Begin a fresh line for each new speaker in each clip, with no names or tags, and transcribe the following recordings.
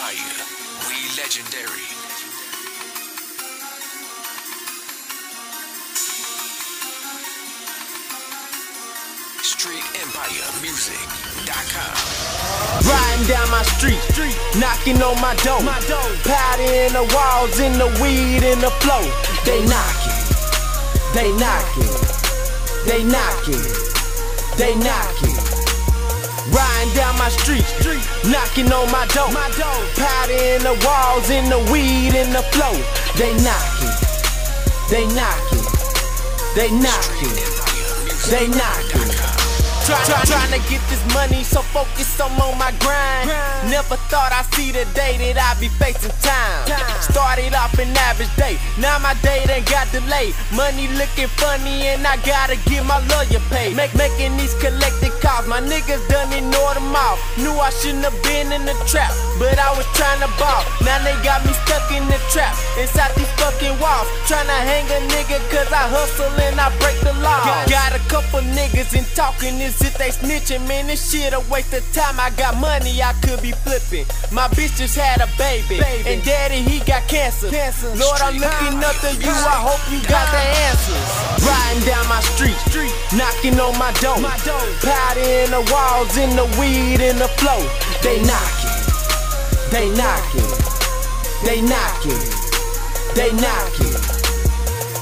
Empire, we legendary. StreetEmpireMusic.com.
Riding down my street, knocking on my door. Powder in the walls, in the weed, in the flow. They knocking, they knocking, they knocking, they knocking. Riding down my street, knocking on my door. Powder in the walls, in the weed, in the flow. They knocking, they knocking, they knocking, they knocking. Trying to get this money, so focused I'm on my grind. Never thought I'd see the day that I'd be facing time. Started off an average day, now my day done got delayed. Money looking funny and I gotta get my lawyer paid. Making these collected calls, my niggas done ignored them all. Knew I shouldn't have been in the trap, but I was trying to ball. Now they got me stuck in the trap, inside these fucking walls. Trying to hang a nigga cause I hustle and I break the law. Got a couple niggas in talking this. If they snitching, man, this shit a waste of time. I got money I could be flipping. My bitch just had a baby. And daddy, he got cancer. Lord, I'm looking up to you, I hope you got the answers. Riding down my street, knocking on my door. Powder in the walls, in the weed, in the flow. They knocking, they knocking, they knocking, they knocking.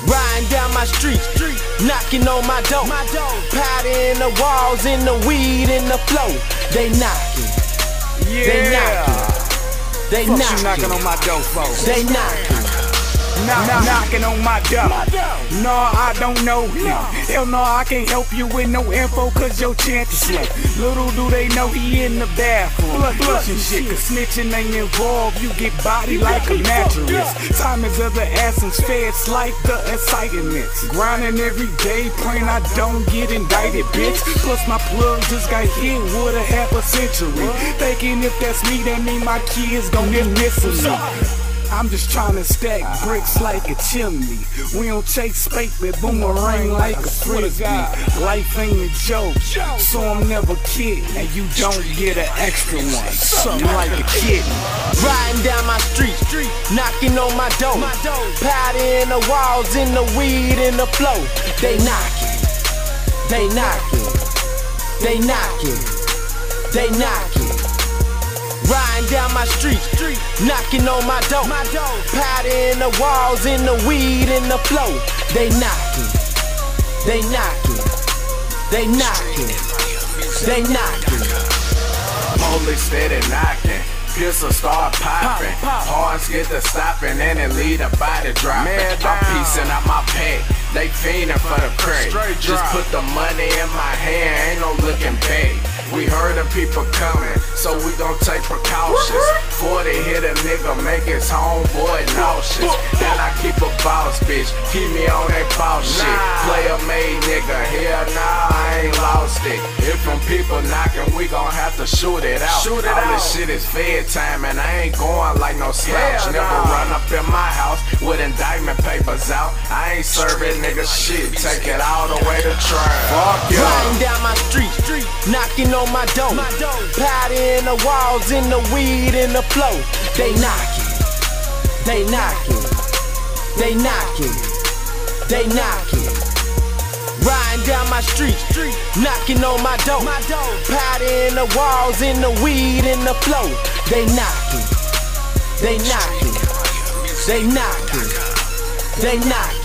Riding down my street, knocking on my door. Powder in the walls, in the weed, in the flow. They knocking, they knocking, they knocking
on my door, folks.
They knocking.
Knocking on my door. No, I don't know him. Hell no, I can't help you with no info cause your chance is slim. Little do they know he in the bathroom flushing shit, cause snitching ain't involved. You get body like a mattress. Time is of the essence, feds like the excitement. Grinding every day, praying I don't get indicted, bitch. Plus my plug just got hit with a half a century. Thinking if that's me, that mean my kids gon' get missing me. I'm just trying to stack bricks like a chimney. We don't chase space, but boomerang like a frisbee. Life ain't a joke, so I'm never kidding. And you don't get an extra one, something like a kitten.
Riding down my street, knocking on my door. Powder in the walls, in the weed, in the flow. They knocking, they knocking, they knocking, they knocking. Riding down my street, knocking on my door. Powder in the walls, in the weed, in the flow. They knocking, they knocking, they knocking, they knocking.
Police steady knocking, pistol start popping. Horns get to stopping and it lead a body dropping. I'm piecing out my pack, they fiending for the crack. Just put the money in my hand, ain't no looking back. We heard the people coming, so we gon' take precautions. 40 hit a nigga, make his homeboy nauseous. And I keep a boss bitch, keep me on that boss shit. Player made nigga, hell nah, I ain't lost it. If them people knocking, we gon' have to shoot it out. All this shit is fed time and I ain't going like no slouch. Never run up in my house with indictment papers out. I ain't serving nigga shit, take it all the way to trial. Fuck you.
Riding down my street, knocking on my door. Powder in the walls, in the weed, in the flow. They knocking, they knocking, they knocking, they knocking. Riding down my street, knocking on my door. Powder in the walls, in the weed, in the flow. They knocking, they knocking, they knocking, they knocking.